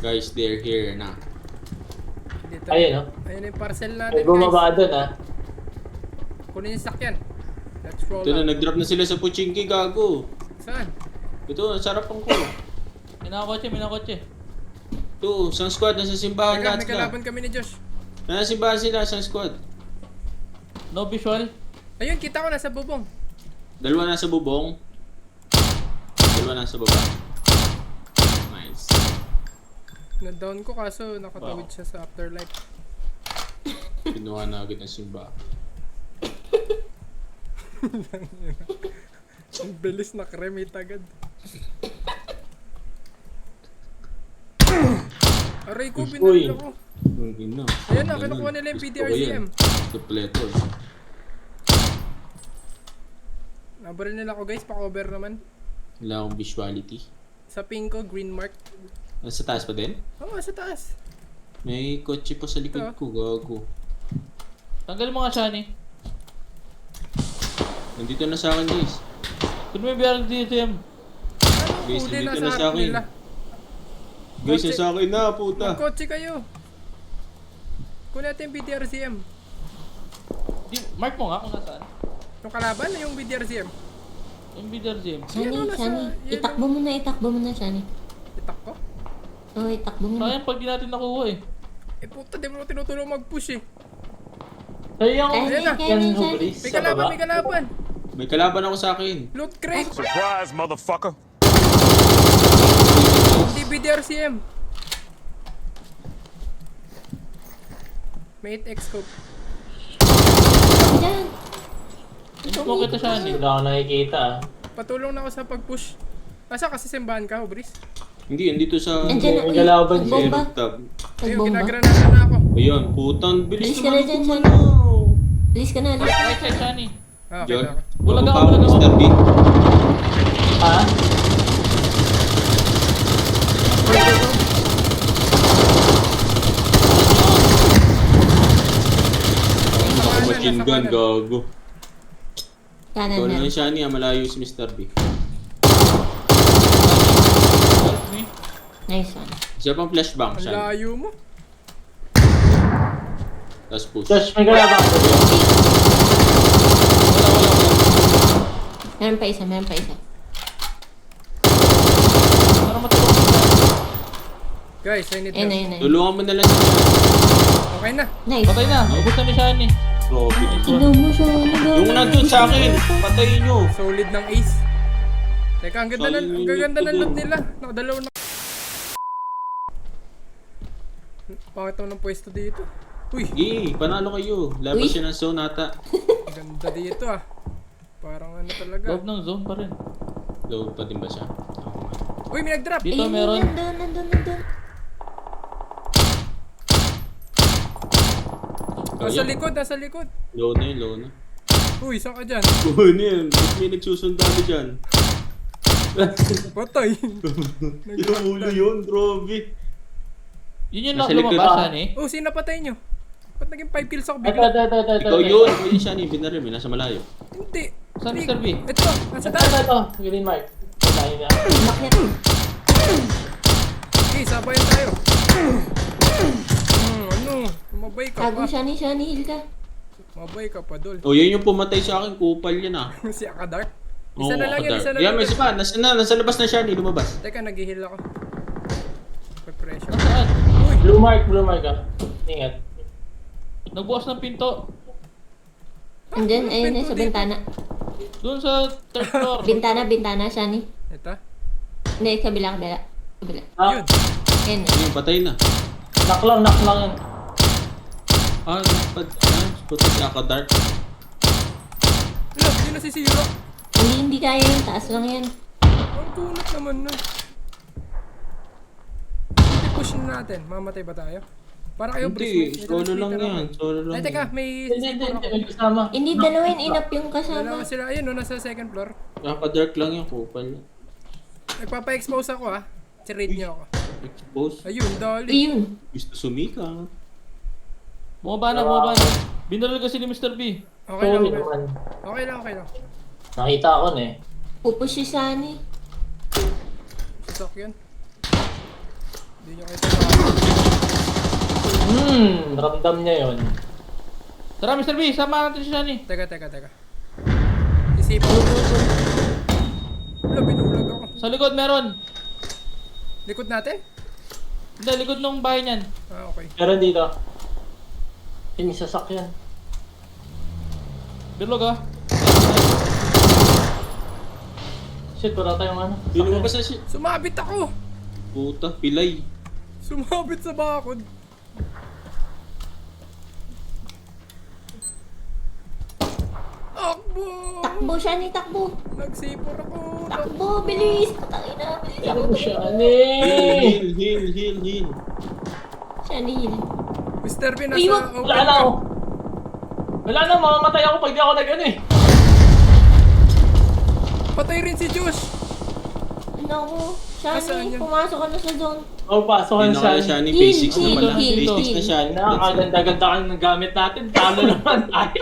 Guys, they're here na. Dito. Ayun, no? Ayun yung parcel natin, May bumaba guys. doon, ha? Kunin yung sakyan. Let's roll Ito na, out. nag-drop na sila sa Puchinki, gago. Saan? Ito, sarapan ko. Minakotse. Ito, isang squad, nasa simbahan Teka, lahat may sila. kalaban kami ni Josh. Nasa simbahan sila, isang squad. No visual. Ayun, kita ko nasa bubong. Dalawa nasa bubong. Dalawa nasa baba. Nice. Na-down ko kaso nakatawid siya sa afterlife. Pinuha na agad ng simbahan. Ang bilis na cremate agad. Aray ko, Uy. binaril ako. Ang ina. Ayan na, kinukuha nila yung PDRCM. Kompleto. Nabaril nila ako guys, pa-cover naman. Wala akong visuality. Sa ping ko, green mark. Nasa taas pa din? Oo, sa taas. May kotse pa sa likod Ito. ko, gago. Tanggalin mo nga siya ni. Nandito na sa akin, guys. Kung may BRD dito yan. Guys, Huli nandito na na sa sa harap akin. nila. Guys, Kotse. nasa akin na, puta. Magkotse kayo. Kunin natin yung BDRCM. Mark mo nga kung nasaan. Yung kalaban na yung BDRCM. Yung BRD. Shani, Yan, nasa- Shani. yan, Itakbo mo na, Shani. Itak ko. Oo, itakbo mo na. Sayang pag di natin nakuha eh. Eh puta, di mo na tinutulong mag-push eh. Sayang, Ayan na. yan, Shani. Hubris, May sa kalaban, baba. may kalaban. May kalaban ako sa akin. Loot crate. Surprise, motherfucker. Hindi BDRCM. May 8x scope. Diyan. Hindi mo kita siya ni. Wala akong nakikita, ah. Patulong na ako sa pag-push. Asa kasi simbahan ka, Hubris? Hindi, andito sa... Andiyan na. May Uy, kalaban sa siya. bomba. rooftop. Ayun, Nagbomba. ginagranada na ako. Ayun, putang bilis Bilis ka na naman dyan, ako, Shani. ano. Alis ka na, alis. Right side siya ni. Ah, okay John, na ako. Bulag bago ako, pa ako, bulag ako. Mr. B. Ha? Ako machine gun, gago. Kanan Ikaw na. na siya niya, malayo si Mr. B. Help me. Nice one. Siya pang flashbang Ang siya. layo mo. Tapos push. Josh, may kalaban ko. Meron pa isa, meron pa isa. Para matulog. Guys, I need Ayun na, help. ayun na. Tulungan mo na lang siya. Okay na. Nice. Patay na. Ubus na ni siya ni. Grabe. Ikaw mo, Shani. Yung nandun sa akin, patayin nyo. Solid ng ace. Teka, ang ganda, Solid ang yung ganda ng loot loot ko nila. Nakadalaw na. Pangit ako ng pwesto dito. Uy, Sige, panalo kayo. Labas Uy. siya ng zone ata. ang ganda dito ah. Parang ano talaga. Loob ng zone pa rin. Low pa din ba siya? Oo nga. Uy, may nag-drop. Dito Ayun, meron. nandun. Nasa Ayun. likod, nasa likod. Low na yun, low na. Uy, saan ka dyan? Oo na yun. Ba't may nagsusundalo dyan? Patay. Yung ulo yun, grabe. Yun yung Nasa lumabas likod. siya ni. Oh, sino napatay nyo? Ba't naging 5 kills ako Ito, bigla? ito. Ikaw yun. Pwede siya ni Binaril. May nasa malayo. Hindi. Saan Hindi. Mr. B? Ito, nasa Ito, taas. ito. Green mark. Wala yun na. Bakit? Okay, sabayan tayo. Ano? Mabay ka Tago, pa. Shani, heal ka. Mabay ka pa, dol. Oh, yan yung pumatay sa akin. Kupal yan ah. Si Akadark. Oo, Isa na lang yun, Kadar. isa na Yeah, lang. may isa pa. Nasa labas na siya ni. Lumabas. Teka, nag-heal ako. May pressure. Nasaan? Uy! Blue mark ah. Ingat. Nagbukas ng pinto. Andyan, ayun na Pinto sa dito. bintana. Doon sa third floor. Bintana, Shani. Ito? Hindi, kabila. Ah, Yun. Ayun. Ayun, patay na. knock lang yan. Ah, puto si Akadark. Wala, hindi na si Zero. Hindi kaya yung taas lang yan. Ang kunat naman nun. I-push na natin. Mamatay ba tayo? Para kayo, Hindi, Brice. solo lang yan. Solo lang Ay, teka, yan. may Hindi, C4 ako. may kasama. Hindi, dalawin inap yung kasama. Dalawa sila, ayun no, nasa second floor. Akadark lang yan. Kupal. Nagpapa-expose ako ah. Si-raid niyo ako. Expose. Ayun, dali. Ayun. Gusto sumika. Bumaba na. Binaril kasi ni Mr. B. Okay lang, Sorry okay. naman. Okay lang, okay lang. Nakita ko na eh. Pupush si Shani. Susok yun. Hindi nyo kita makakita. Ramdam niya yun. Tara, Mr. B, sama natin si Shani. Teka. Isipan ko. Wala, binulag ako. Sa likod meron. Likod natin? Hindi, likod ng bahay niyan. Ah, okay. Meron dito. Yung sasakyan. Birlog ah. Shit, wala tayong ano. Lumabas na siya. Sumabit ako! Puta, pilay. Sumabit sa bakod. Takbo! Takbo siya ni takbo. Nagsipor ako. Takbo, bilis. Patangin na, bilis ako. Pero siya, ano Heal. Shanil. Mr. B, Uy, nasa wag- open Wala na ka. ako. Wala na, mamamatay ako pag di ako nag-ano eh. Patay rin si Josh. Ano ako? Nasaan Shani, yun? pumasok ka na sa zone. Oh, pasokan Hindi na kaya siya. siya ni Heal, P6 na heal, pala. heal, P6 na heal. siya. Nakakaganda-ganda ka ng gamit natin. Talo naman tayo.